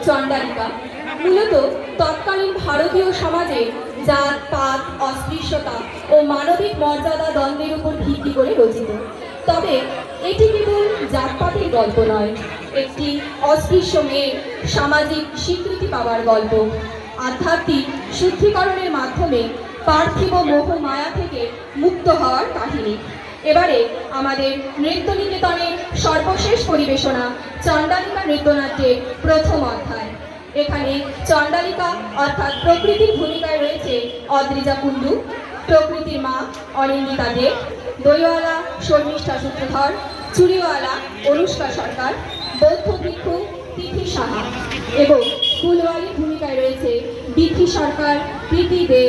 চণ্ডালিকা মূলত তৎকালীন ভারতীয় সমাজে জাত পাত অস্পৃশ্যতা ও মানবিক মর্যাদা দ্বন্দ্বের উপর ভিত্তি করে রচিত। তবে এটি কেবল জাতপাতের গল্প নয়, একটি অস্পৃশ্য মেয়ের সামাজিক স্বীকৃতি পাওয়ার গল্প, আধ্যাত্মিক শুদ্ধিকরণের মাধ্যমে পার্থিব মোহ মায়া থেকে মুক্ত হওয়ার কাহিনী। এবারে আমাদের নৃত্য নিকেতনের সর্বশেষ পরিবেশনা চণ্ডালিকা নৃত্যনাট্যের প্রথম অধ্যায়। এখানে চণ্ডালিকা অর্থাৎ প্রকৃতির ভূমিকায় রয়েছে অদ্রিজা কুণ্ডু, প্রকৃতির মা অনিন্দিতা দেব, দইওয়ালা শর্মিষ্ঠা সূত্রধর, চুড়িওয়ালা অনুষ্কা সরকার, বৌদ্ধ ভিক্ষু তিথি সাহা এবং ফুলওয়ালির ভূমিকায় রয়েছে বিথি সরকার, প্রীতি দে,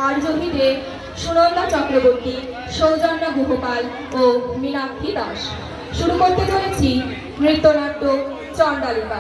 আর্যভী দে, সুনন্দা চক্রবর্তী, সৌজন্যা গুহপাল ও মীনাক্ষী দাস। শুরু করতে চলেছি নৃত্যনাট্য চণ্ডালিকা।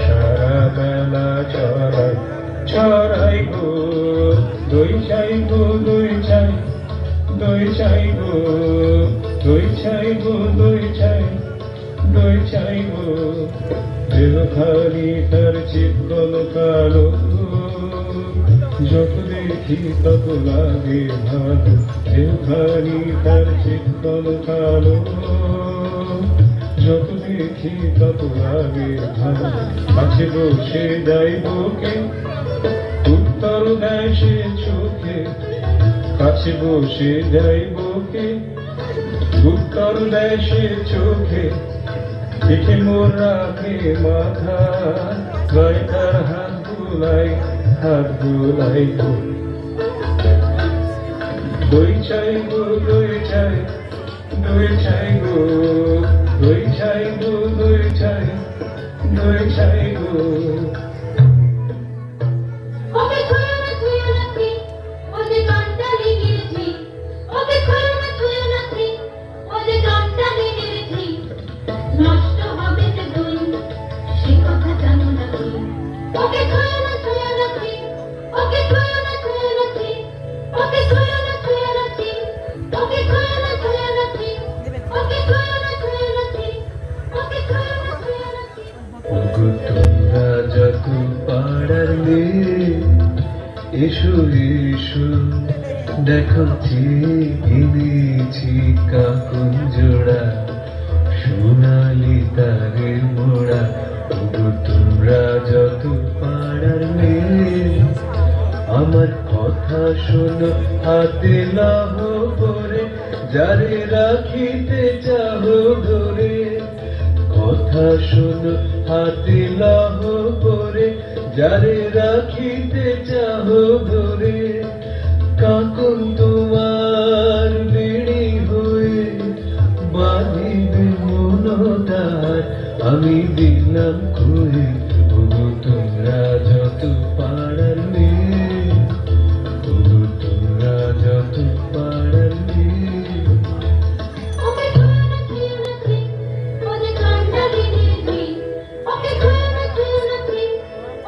সারা বেলা চড়াই চাইবো, দই চাইবো, দই চাই, দই চাইবো। দেহখানি তার চিকন কালো, যত দেখি তত লাগে ভালো। দেহখানি তার চিকন কালো, যত দেখি তত লাগে ভালো। কাছে বসে যাইব কে, উত্তর দেয় সে চোখে। কাছে বসে যাইব কে, উত্তর দেয় সে চোখে। পিঠে মোর রাখে মাথা, গায়ে তার হাত বুলাই, হাত বুলাই গো। দই চাইবো, দই চাই, দই চাই গো। দই চাইবো, দই চাই, দই চাই গো। ওকে ছুঁয়ো না তুই, ও যে গানটা লিখেছি। ওকে ছুঁয়ো না তুই, ও যে গানটা লিখেছি। নষ্ট হবে যে দুই, সে কথা জানো না তুই। ওকে ছুঁয়ো না তুই, ওকে ছুঁয়ো না তুই, ওকে ছুঁয়ো না তুই, ওকে ছুঁয়ো না তুই, ওকে ছুঁয়ো না তুই, ওকে ছুঁয়ো না তুই। ওগো তোমরা যত পাড়ার মেয়ে, এসো এসো, দেখো ঠিক এনেছি কাকুন জোড়া, সোনালি তারের মোড়া। ওগো তোমরা যত পাড়ার মেয়ে, আমার কথা শোনো, হাতে লাভ করে, যারে রাখিতে চাহো ধরে। কথা শোনো, হাতে লাভ করে, যারে রাখিতে চাহো ধরে। কাকুন তোমার বেড়ি হয়ে বাঁধিবে মনটার, আমি দিলাম খুঁড়ে। ওগো তোমরা যত পাড়ার মেয়ে, ওগো তোমরা যত পাড়ার মেয়ে। ওকে ছুঁয়ো না তুই, ও যে গানটা লিখেছি। ওকে ছুঁয়ো না তুই,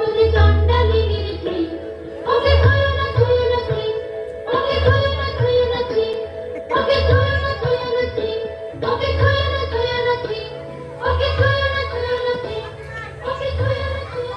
ও যে গানটা লিখেছি। ওকে ছুঁয়ো না তুই, ওকে ছুঁয়ো না তুই, ওকে ছুঁয়ো না তুই, ওকে ছুঁয়ো না তুই, ওকে ছুঁয়ো না তুই, ওকে ছুঁয়ো না তুই।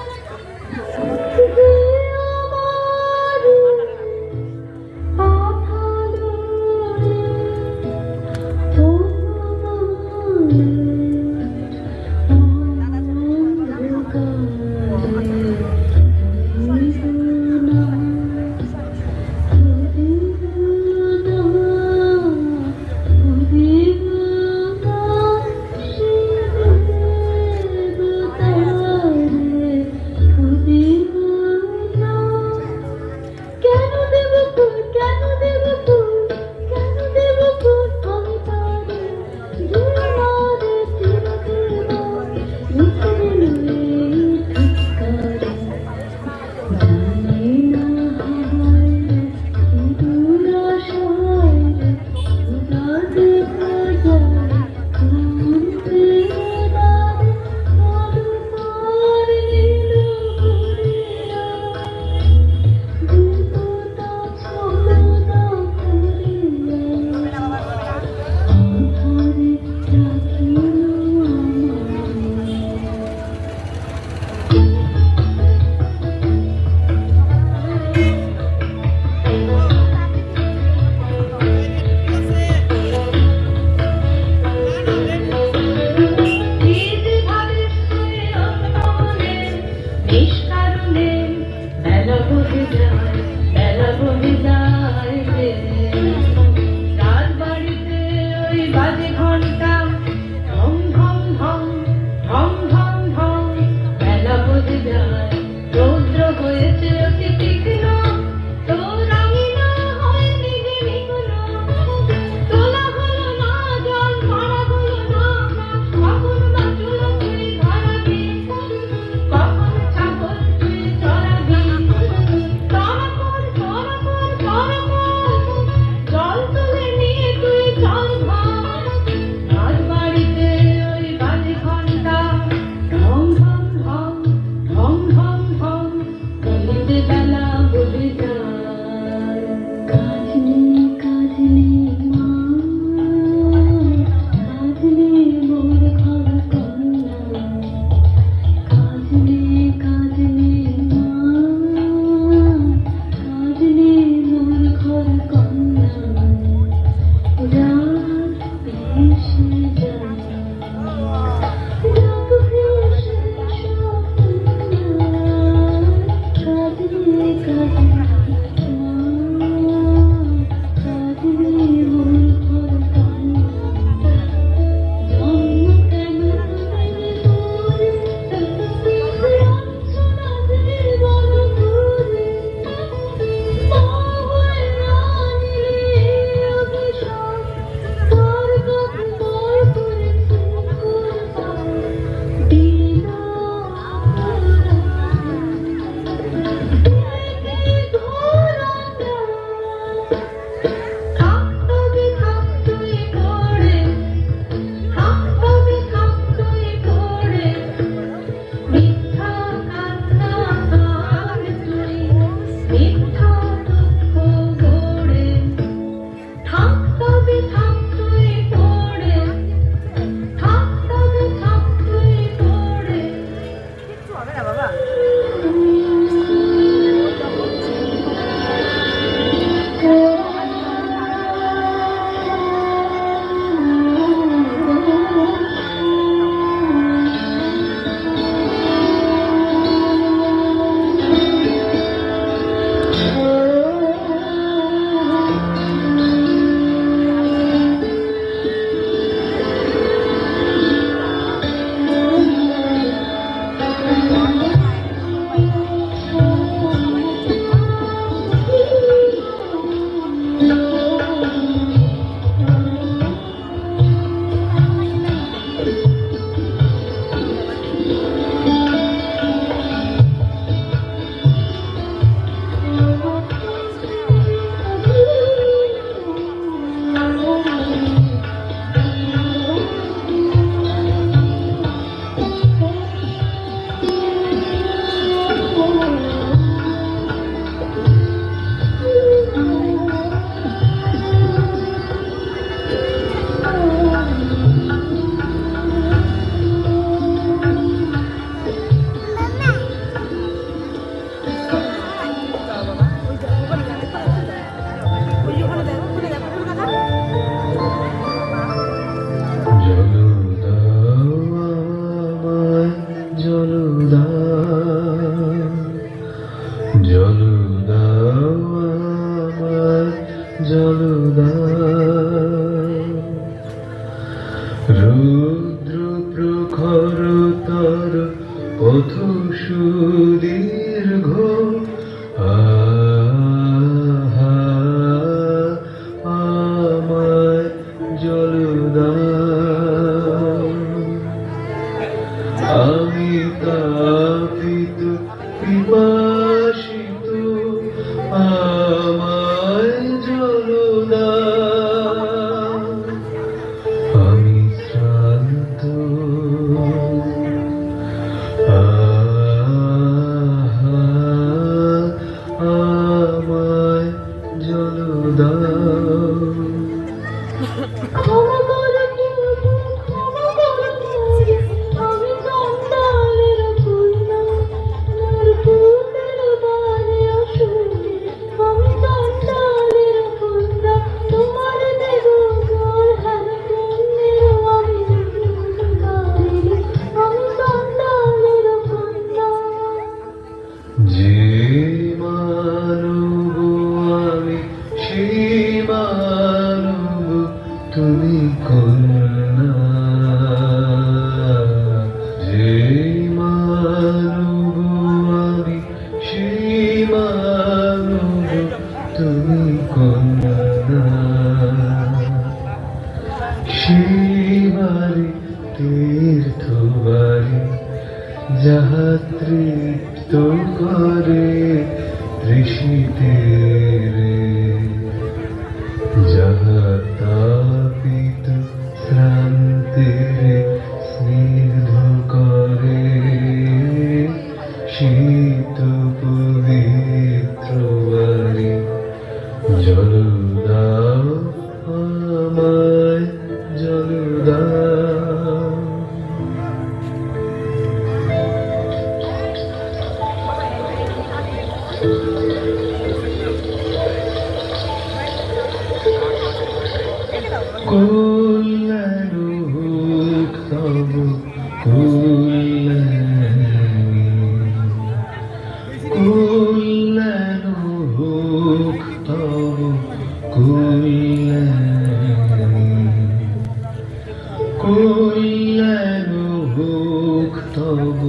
খরতর পথ সুদীর্ঘ আহা আমায় জল দাও আমি তাপিত পিপাসিত আমায় জল দাও আমি শ্রান্ত আহা আমায় জল দাও ক্ষমা করে কিন্তু, ক্ষমা করে কিন্তু, আমি কান্ডালের কন্যা, মোর বুকের বারে আসুনি। আমি কান্ডালের কন্যা, তোমার দেব জল হেন পুণ্যের আমি দেবতারি। আমি কান্ডালের কন্যা। যে মানব আমি সেই মানব তুমি কন্যা যে মানব আমি সেই মানব তুমি কন্যা সেই বাড়ি তীর্থ বাড়ি যাহা তৃপ্ত করে ঋষিদের যাহা তাপিত শ্রান্তির স্নিগ্ধ করে শীত পবিত্র বাড়ি জল দাও আমায় জল দাও কল্যাণ হোক তব কল্যাণী কল্যাণ হোক তব কল্যাণী কল্যাণ হোক তব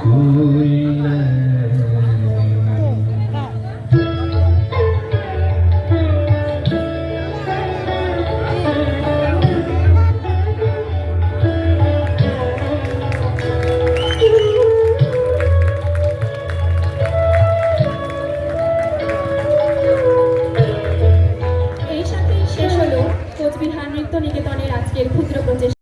কল্যাণী এই সাথেই শেষ হলো কোচবিহার নৃত্য নিকেতনের আজকের ক্ষুদ্র প্রচেষ্টা।